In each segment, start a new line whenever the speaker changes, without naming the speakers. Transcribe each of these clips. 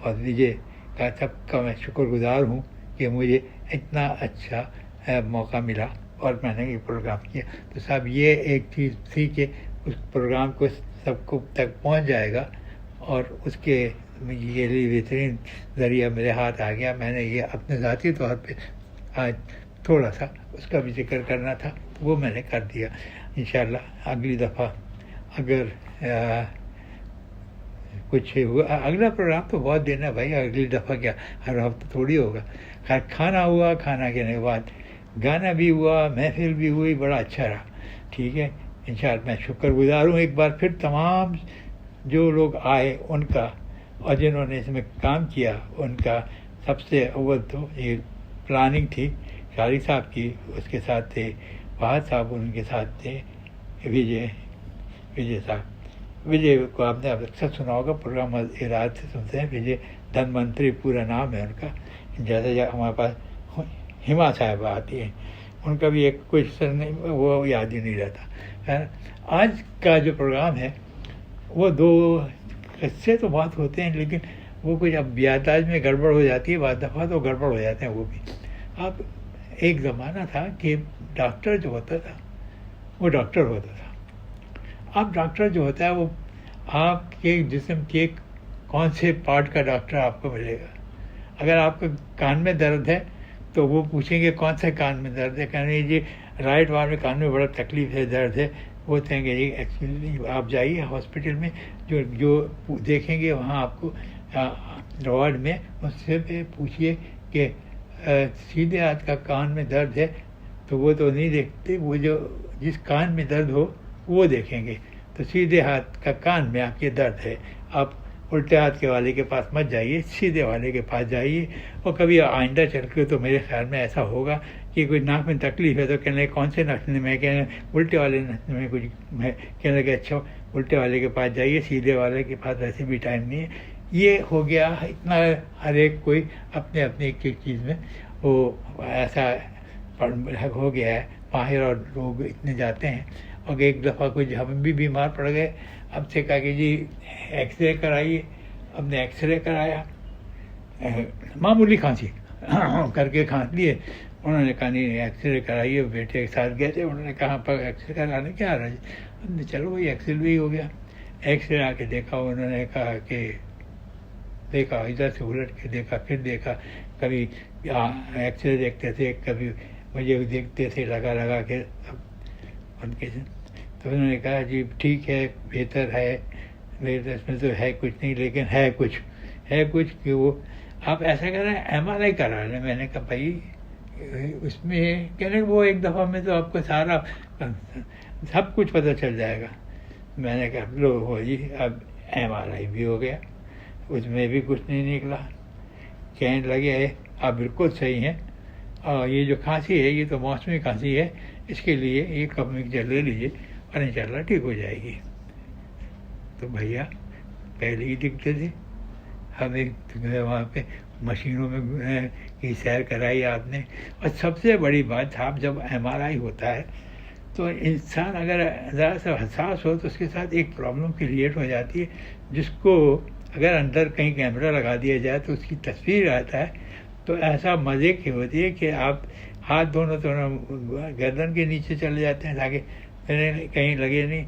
اور وجے کا سب کا میں شکر گزار ہوں کہ مجھے اتنا اچھا موقع ملا اور میں نے یہ پروگرام کیا. تو صاحب یہ ایک چیز تھی کہ اس پروگرام کو سب کو تک پہنچ جائے گا، اور اس کے یہ بہترین ذریعہ میرے ہاتھ آ گیا. میں نے یہ اپنے ذاتی طور پہ آج تھوڑا سا اس کا بھی ذکر کرنا تھا، وہ میں نے کر دیا. انشاءاللہ اگلی دفعہ اگر کچھ ہوا، اگلا پروگرام تو بہت دن ہے بھائی، اگلی دفعہ کیا ہر ہفتے تھوڑی ہوگا. خیر کھانا ہوا، کھانا کھانے کے بعد گانا بھی ہوا، محفل بھی ہوئی، بڑا اچھا رہا. ٹھیک ہے، انشاءاللہ میں شکر گزار ہوں ایک بار پھر تمام جو لوگ آئے ان کا، اور جنہوں نے اس میں کام کیا ان کا. سب سے اول تو یہ پلاننگ تھی شاری صاحب کی، اس کے ساتھ تھے فہد صاحب، ان کے ساتھ تھے وجے صاحب. وجے کو آپ نے اکثر سنا ہوگا، پروگرام اراد سے سنتے ہیں. وجے دھن منتری پورا نام ہے ان کا. جیسے ہمارے پاس ہما صاحبہ آتی ہیں، ان کا بھی ایک کچھ سر نہیں، وہ یاد ہی نہیں رہتا. آج کا جو پروگرام ہے وہ دو قصے تو بات ہوتے ہیں، لیکن وہ کچھ اب یادداشت میں گڑبڑ ہو جاتی ہے بعض دفعہ، تو گڑبڑ ہو جاتے ہیں وہ بھی. اب ایک زمانہ تھا کہ ڈاکٹر جو ہوتا تھا وہ ڈاکٹر ہوتا تھا. اب ڈاکٹر جو ہوتا ہے وہ آپ کے جسم کے کون سے پارٹ کا ڈاکٹر آپ کو ملے گا. اگر آپ کے کان میں درد ہے تو وہ پوچھیں گے کون سے کان میں درد ہے، کہنے جی رائٹ وار میں کان میں بڑا تکلیف ہے، درد ہے. وہ کہیں گے جی ایکچولی آپ جائیے ہاسپٹل میں، جو دیکھیں گے وہاں آپ کو وارڈ میں اس سے پوچھیے کہ سیدھے ہاتھ کا کان میں درد ہے، تو وہ تو نہیں دیکھتے، وہ جو جس کان میں درد ہو وہ دیکھیں گے. تو سیدھے ہاتھ کا کان میں آپ کے درد ہے، آپ الٹے ہاتھ کے والے کے پاس مت جائیے، سیدھے والے کے پاس جائیے. اور کبھی آئندہ چل کے تو میرے خیال میں ایسا ہوگا کہ کوئی ناک میں تکلیف ہے تو کہنے لگے کون سے نسنے میں، کہنے الٹے والے نسنے میں کچھ ہے، کہنے لگے اچھا الٹے والے کے پاس جائیے، سیدھے والے کے پاس ویسے بھی ٹائم نہیں ہے. یہ ہو گیا اتنا، ہر ایک کوئی اپنے اپنے ایک ایک چیز میں وہ ایسا ہو گیا ہے ماہر، اور لوگ اتنے جاتے ہیں. اور ایک دفعہ کچھ ہم بھی بیمار پڑ گئے، اب سے کہا کہ جی ایکس رے کرائیے. ہم نے ایکس رے کرایا، معمولی کھانسی کر کے کھانس لیے. انہوں نے کہا نہیں ایکس رے کرائیے، بیٹے کے ساتھ گئے تھے، انہوں نے کہا پر ایکس رے کرانے کیا آ رہا ہے. ہم نے چلو وہی ایکس رے بھی ہو گیا. ایکس رے آ کے دیکھا، انہوں نے کہا کہ دیکھا ادھر سے الٹ کے دیکھا، پھر دیکھا، کبھی ایکس رے دیکھتے تھے، کبھی مجھے دیکھتے تھے لگا کے ان کے. تو انہوں نے کہا جی ٹھیک ہے، بہتر ہے، اس میں تو ہے کچھ نہیں، لیکن ہے کچھ کہ وہ آپ ایسا کریں ایم آر آئی کرا لیں. میں نے کہا بھائی اس میں کہنے وہ ایک دفعہ میں تو آپ کو سارا سب کچھ پتہ چل جائے گا. میں نے کہا لو ہو جی، اب ایم آر آئی بھی ہو گیا، اس میں بھی کچھ نہیں نکلا. کہنے لگے آپ بالکل صحیح ہیں، اور یہ جو کھانسی ہے یہ تو موسمی کھانسی ہے، اس کے لیے یہ کپ مکسچر لے لیجیے اور انشاءاللہ ٹھیک ہو جائے گی. تو بھیا پہلے ہی دکھتے تھے ہمیں وہاں پہ مشینوں میں کی سیر کرائی آپ نے. اور سب سے بڑی بات صاحب، جب ایم آر آئی ہوتا ہے تو انسان اگر ذرا سا حساس ہو تو اس کے ساتھ ایک پرابلم کریٹ ہو جاتی ہے، جس کو اگر اندر کہیں کیمرہ لگا دیا جائے تو اس کی تصویر آتا ہے. تو ایسا مزے کی ہوتی ہے کہ آپ ہاتھ دونوں گردن کے نیچے چلے جاتے ہیں تاکہ کہیں لگے نہیں.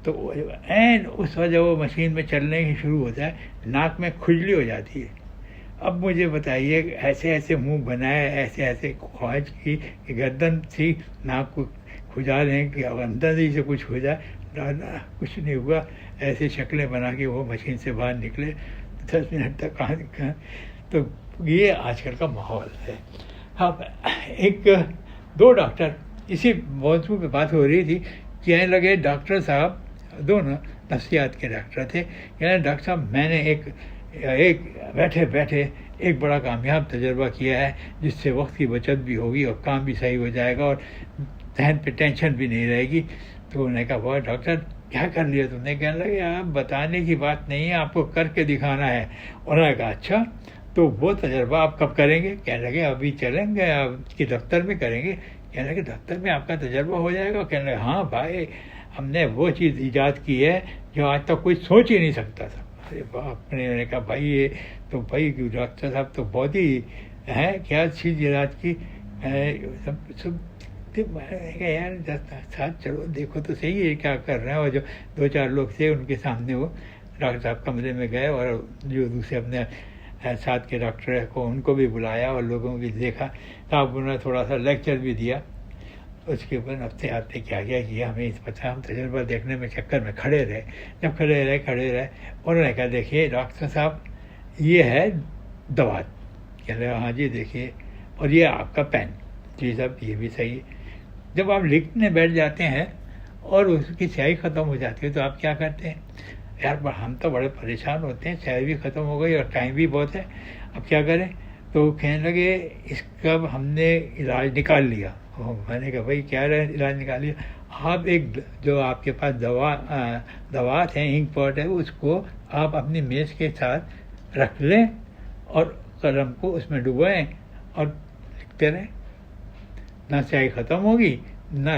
تو عین اس وجہ وہ مشین میں چلنے ہی شروع ہوتا ہے، ناک میں کھجلی ہو جاتی ہے. اب مجھے بتائیے ایسے منہ بنائے، ایسے خواہش کی کہ گردن تھی ناک کو کھجا لیں کہ اندر ہی سے کچھ ہو جائے. کچھ نہیں ہوا، ایسے شکلیں بنا کے وہ مشین سے باہر نکلے 10 منٹ تک. تو یہ آج کل کا ماحول ہے. اب دو ڈاکٹر اسی موضوع پہ بات ہو رہی تھی، کہنے لگے ڈاکٹر صاحب دونوں نفسیات کے ڈاکٹر تھے، کہنے ڈاکٹر صاحب میں نے ایک بیٹھے ایک بڑا کامیاب تجربہ کیا ہے، جس سے وقت کی بچت بھی ہوگی اور کام بھی صحیح ہو جائے گا اور ذہن پہ ٹینشن بھی نہیں رہے گی. تو انہوں نے کہا وہ ڈاکٹر کیا کر لیا تم نے؟ کہنے لگے آپ بتانے کی بات نہیں ہے، آپ کو کر کے دکھانا ہے. انہوں نے کہا اچھا تو وہ تجربہ آپ کب کریں گے؟ کہنے لگے ابھی چلیں گے آپ کے دفتر میں کریں گے. کہنے لگے دفتر میں آپ کا تجربہ ہو جائے گا؟ کہنے لگے ہاں بھائی، ہم نے وہ چیز ایجاد کی ہے جو آج تک کوئی سوچ ہی نہیں سکتا تھا. ارے باپ نے، میں نے کہا بھائی یہ تو بھائی ڈاکٹر صاحب تو بہت ہی ہیں، کیا چیز علاج کی سب میں نے کہا یار ساتھ چلو دیکھو تو صحیح ہے کیا کر رہے ہیں. اور جو 2-4 لوگ تھے ان کے سامنے وہ ڈاکٹر صاحب کمرے میں گئے اور جو دوسرے اپنے ساتھ کے ڈاکٹر کو ان کو بھی بلایا اور لوگوں کو بھی دیکھا. صاحب انہوں نے تھوڑا سا لیکچر بھی دیا اس کے اوپر. ہفتے آتے کیا کیا ہمیں پتہ، ہم تجربہ دیکھنے میں چکر میں کھڑے رہے. جب کھڑے رہے انہوں نے کہا دیکھیے ڈاکٹر صاحب یہ ہے دوا. کہہ رہے ہاں جی دیکھیے، اور یہ آپ کا پین. جی صاحب یہ بھی صحیح ہے. جب آپ لکھنے بیٹھ جاتے ہیں اور اس کی سیاہی ختم ہو جاتی ہے تو آپ کیا کرتے ہیں؟ یار ہم تو بڑے پریشان ہوتے ہیں، سیاہی بھی ختم ہو گئی اور ٹائم بھی بہت ہے، اب کیا کریں؟ تو کہنے لگے اس کا ہم نے علاج نکال لیا. میں نے کہا بھائی کیا علاج نکال لیا؟ آپ ایک جو آپ کے پاس دوات ہیں، انک پاٹ ہے، اس کو آپ اپنی میز کے ساتھ رکھ لیں اور قلم کو اس میں ڈبوئیں اور لکھتے رہیں. نہ سیاہی ختم ہوگی نہ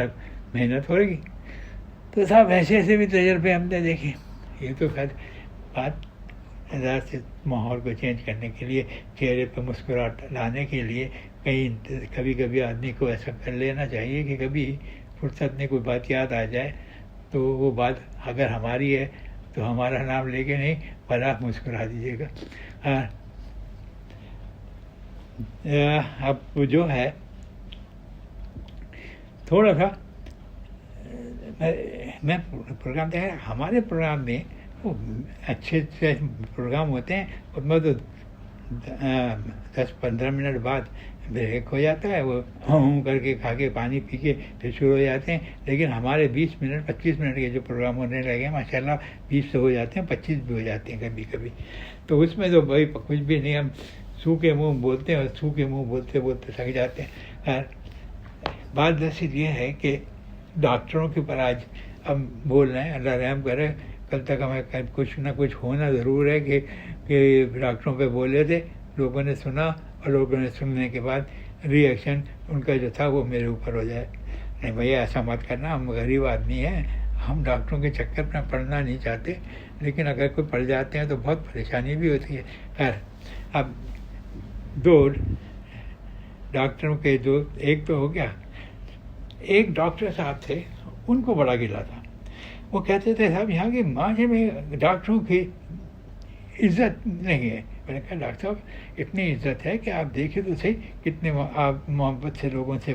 محنت ہوگی. تو صاحب ایسے بھی تجربے ہم نے دیکھے. یہ تو خیر بات ذرا سے ماحول کو چینج کرنے کے لیے، چہرے پہ مسکراہٹ لانے کے لیے کبھی آدمی کو ایسا کر لینا چاہیے کہ کبھی فرصت میں کوئی بات یاد آ جائے تو وہ بات اگر ہماری ہے تو ہمارا نام لے کے نہیں پر آپ مسکرا دیجیے گا. اب جو ہے تھوڑا سا میں پروگرام دیکھا، ہمارے پروگرام میں اچھے پروگرام ہوتے ہیں، اس میں تو 10-15 منٹ بعد بریک ہو جاتا ہے، وہ ہوں کر کے کھا کے پانی پی کے پھر شروع ہو جاتے ہیں. لیکن ہمارے 20 منٹ 25 منٹ کے جو پروگرام ہونے لگے ہیں ماشاء اللہ 20 سے ہو جاتے ہیں، 25 بھی ہو جاتے ہیں کبھی. تو اس میں تو بھائی کچھ بھی نہیں، ہم سو کے منہ بولتے ہیں اور سو کے منہ بولتے بولتے تھک جاتے ہیں. بات دراصل یہ ہے کہ ڈاکٹروں کے اوپر آج ہم بول رہے ہیں، اللہ رحم کرے، کل تک ہمیں کچھ نہ کچھ ہونا ضرور ہے کہ ڈاکٹروں پہ بولے تھے، لوگوں نے سنا اور لوگوں نے سننے کے بعد ری ایکشن ان کا جو تھا وہ میرے اوپر ہو جائے. نہیں بھیا ایسا مت کرنا، ہم غریب آدمی ہیں، ہم ڈاکٹروں کے چکر میں پڑنا نہیں چاہتے، لیکن اگر کوئی پڑ جاتے ہیں تو بہت پریشانی بھی ہوتی ہے. خیر اب 2 ڈاکٹروں کے ایک تو ہو گیا. ایک ڈاکٹر صاحب تھے، ان کو بڑا گلا تھا. وہ کہتے تھے صاحب یہاں کے معاشرے میں ڈاکٹروں کی عزت نہیں ہے. میں نے کہا ڈاکٹر صاحب اتنی عزت ہے کہ آپ دیکھیں تو صحیح کتنے آپ محبت سے لوگوں سے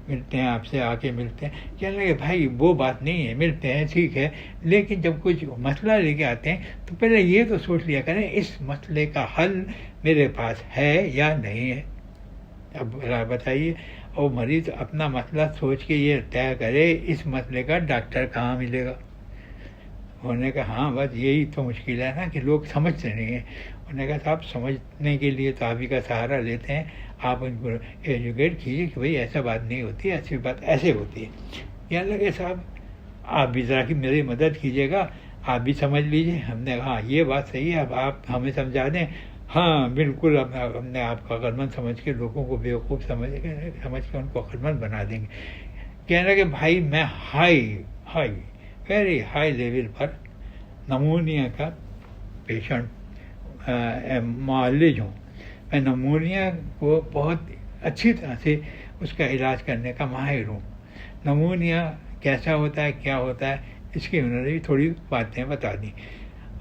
ملتے ہیں، آپ سے آ کے ملتے ہیں. کہنے لگے بھائی وہ بات نہیں ہے، ملتے ہیں ٹھیک ہے، لیکن جب کچھ مسئلہ لے کے آتے ہیں تو پہلے یہ تو سوچ لیا کریں اس مسئلے کا حل میرے پاس ہے یا نہیں ہے. اب بتائیے، اور مریض اپنا مسئلہ سوچ کے یہ طے کرے اس مسئلے کا ڈاکٹر کہاں ملے گا. انہوں نے کہا ہاں بس یہی تو مشکل ہے نا کہ لوگ سمجھتے نہیں ہیں. انہوں نے کہا صاحب سمجھنے کے لیے تو آپ ہی کا سہارا لیتے ہیں، آپ ان کو ایجوکیٹ کیجیے کہ بھائی ایسا بات نہیں ہوتی ہے، ایسی بات ایسے ہوتی ہے. کہنے لگے صاحب آپ بھی ذرا میری مدد کیجیے گا، آپ بھی سمجھ لیجیے. ہم نے کہا ہاں یہ بات صحیح ہے، اب آپ ہمیں سمجھا دیں. ہاں بالکل، ہم نے آپ کو عقلمند سمجھ کے لوگوں کو بیوقوف سمجھ کے ان کو عقلمند بنا دیں گے. کہنے لگے بھائی میں ویری ہائی لیول پر نمونیا کا پیشنٹ معالج ہوں. میں نمونیا کو بہت اچھی طرح سے اس کا علاج کرنے کا ماہر ہوں. نمونیا کیسا ہوتا ہے، کیا ہوتا ہے، اس کی انہوں نے بھی تھوڑی باتیں بتا دیں.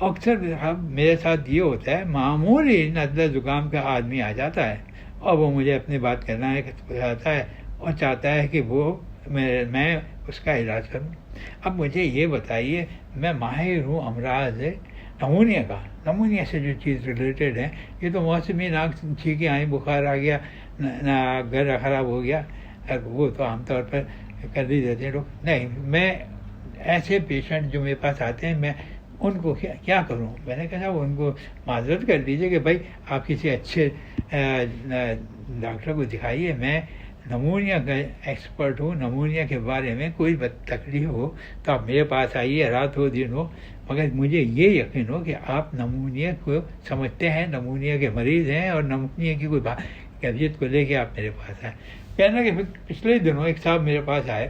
اکثر میرے ساتھ یہ ہوتا ہے، معمولی نزلہ زکام کا آدمی آ جاتا ہے اور وہ مجھے اپنی بات کرنا ہے چاہتا ہے اور چاہتا ہے کہ وہ میں اس کا علاج کروں. اب مجھے یہ بتائیے، میں ماہر ہوں امراض نمونیا کا، نمونیا سے جو چیز ریلیٹڈ ہے، یہ تو موسمی ناک چھینکیں آئیں، بخار آ گیا، گلا خراب ہو گیا، وہ تو عام طور پر کر ہی دیتے ہیں لوگ. نہیں، میں ایسے پیشنٹ جو میرے پاس آتے ہیں میں ان کو کیا کروں. میں نے کہا وہ ان کو معذرت کر دیجیے کہ بھائی آپ کسی اچھے ڈاکٹر کو دکھائیے، میں نمونیا کا ایکسپرٹ ہوں. نمونیا کے بارے میں کوئی تکلیف ہو تو آپ میرے پاس آئیے، رات ہو دن ہو، مگر مجھے یہ یقین ہو کہ آپ نمونیا کو سمجھتے ہیں، نمونیا کے مریض ہیں اور نمونیا کی کوئی کیفیت کو لے کے آپ میرے پاس آئے. کہنا کہ پچھلے دنوں ایک صاحب میرے پاس آئے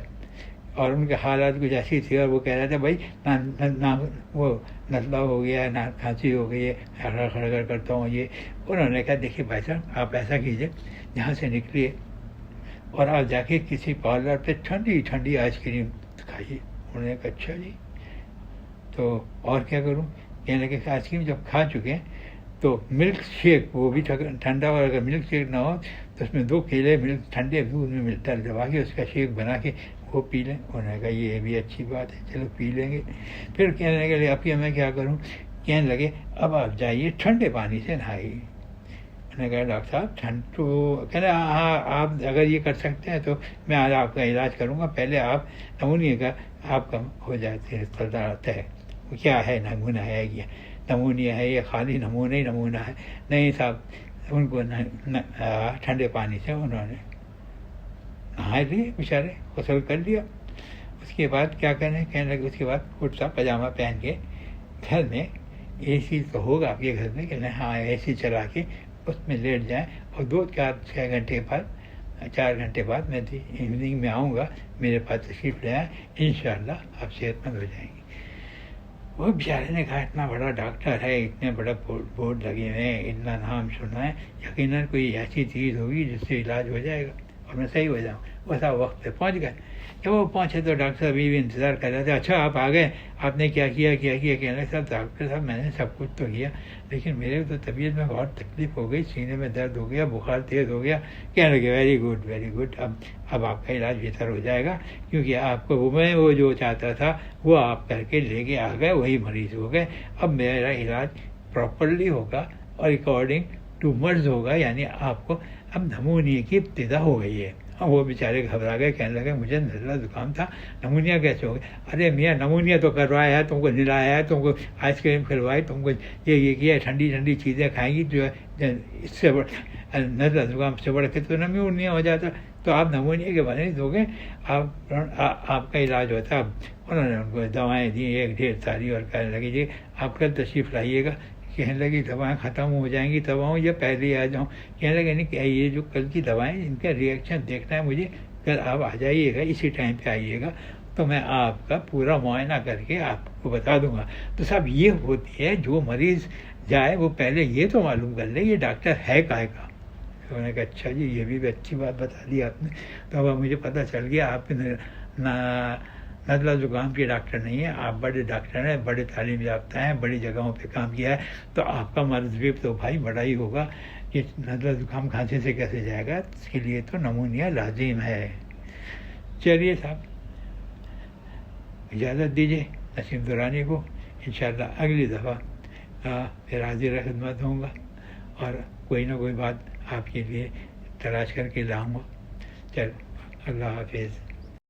اور ان کے حالات کچھ ایسی تھی، اور وہ کہہ رہے تھے بھائی نہ وہ نزلہ ہو گیا ہے، نہ کھانسی ہو گئی ہے، خڑگڑ کرتا ہوں یہ. انہوں نے کہا دیکھیے بھائی صاحب آپ ایسا کیجیے، یہاں سے نکلیے اور آپ جا کے کسی پارلر پہ ٹھنڈی ٹھنڈی آئس کریم کھائیے. انہوں نے کہا اچھا جی، تو اور کیا کروں؟ کہنے لگے کہ آئس کریم جب کھا چکے ہیں تو ملک شیک، وہ بھی ٹھنڈا، اور اگر ملک شیک نہ ہو تو اس میں 2 کیلے ملک ٹھنڈے دودھ میں دبا کے اس کا شیک بنا کے وہ پی لیں. انہوں نے کہا یہ بھی اچھی بات ہے، چلو پی لیں گے. پھر کہنے لگے اب میں کیا کروں؟ کہنے لگے اب آپ جائیے ٹھنڈے پانی سے نہائیے. میں نے کہا ڈاکٹر صاحب ٹھنڈ تو کہنا ہاں آپ اگر یہ کر سکتے ہیں تو میں آج آپ کا علاج کروں گا، پہلے آپ نمونیا کا آپ کا ہو جاتے رہتا ہے. وہ کیا ہے نمونہ ہے، یہ نمونیا ہے، یہ خالی نمونہ ہی نمونہ ہے. نہیں صاحب، ان کو ٹھنڈے پانی سے انہوں نے نہا لیے، بیچارے غسل کر لیا. اس کے بعد کیا کہنے لگے، اس کے بعد کرتا پاجامہ پہن کے گھر میں اے سی تو ہوگا آپ کے گھر میں، کہ ہاں اے سی چلا کے اس میں لیٹ جائیں، اور 2-4 گھنٹے بعد 4 گھنٹے بعد میں ایوننگ میں آؤں گا، میرے پاس تشریف لے آئیں، انشاءاللہ آپ صحت مند ہو جائیں گے. وہ بیچارے نے کہا اتنا بڑا ڈاکٹر ہے، اتنے بڑا بورڈ لگے ہوئے ہیں، اتنا نام سنا ہے، یقیناً کوئی ایسی چیز ہوگی جس سے علاج ہو جائے گا اور میں صحیح ہو جاؤں. ویسا وقت پہ پہنچ گئے. جب وہ پہنچے تو ڈاکٹر صاحب بھی انتظار کر رہے تھے. اچھا آپ آ گئے، آپ نے کیا کہنے لگے صاحب ڈاکٹر صاحب میں نے سب کچھ تو کیا، لیکن میرے تو طبیعت میں بہت تکلیف ہو گئی، سینے میں درد ہو گیا، بخار تیز ہو گیا. کہنے لگے ویری گڈ، اب آپ کا علاج بہتر ہو جائے گا، کیونکہ آپ کو میں وہ جو چاہتا تھا وہ آپ کر کے لے کے آ گئے، وہی مریض ہو گئے. اب میرا علاج پراپرلی ہوگا اور اکارڈنگ ٹو مرض ہوگا، یعنی آپ کو اب نمونیا کی ابتدا ہو گئی ہے. اب وہ بیچارے گھبرا گئے، کہنے لگے مجھے نزلہ زکام تھا، نمونیا کیسے ہو گیا؟ ارے میاں نمونیا تو کروایا ہے، تم کو نلایا ہے، تم کو آئس کریم کھلوائی، تم کو یہ کیا، ٹھنڈی ٹھنڈی چیزیں کھائیں گی جو اس سے نزلہ زکام سے بڑھ کے تو نمونیا ہو جاتا. تو آپ نمونیا کے مریض ہو گئے، آپ کا علاج ہوتا. اب انہوں نے ان کو دوائیں دیں ایک ڈھیر ساری، اور کہنے لگے جی آپ کل تشریف لائیے گا. کہنے لگی دوائیں ختم ہو جائیں گی تب آؤں یا پہلے ہی آ جاؤں؟ کہنے لگے نہیں کہ یہ جو کل کی دوائیں ان کا ریئیکشن دیکھنا ہے مجھے، کل آپ آ جائیے گا، اسی ٹائم پہ آئیے گا تو میں آپ کا پورا معائنہ کر کے آپ کو بتا دوں گا. تو صاحب یہ ہوتی ہے، جو مریض جائے وہ پہلے یہ تو معلوم کر لے یہ ڈاکٹر ہے کائے کا. انہوں نے کہا اچھا جی یہ بھی اچھی بات بتا دی آپ نے. تو اب مجھے پتہ چل گیا آپ نزلہ زکام کے ڈاکٹر نہیں ہیں، آپ بڑے ڈاکٹر ہیں، بڑے تعلیم یافتہ ہیں، بڑی جگہوں پہ کام کیا ہے، تو آپ کا مرض بھی تو بھائی بڑا ہی ہوگا. کہ نزلہ زکام کھانسی سے کیسے جائے گا؟ اس کے لیے تو نمونیا لازم ہے. چلیے صاحب اجازت دیجیے نسیم دورانی کو، انشاءاللہ اگلی دفعہ پھر حاضر خدمت ہوں گا اور کوئی نہ کوئی بات آپ کے لیے تلاش کر کے لاؤں گا. چل اللہ حافظ.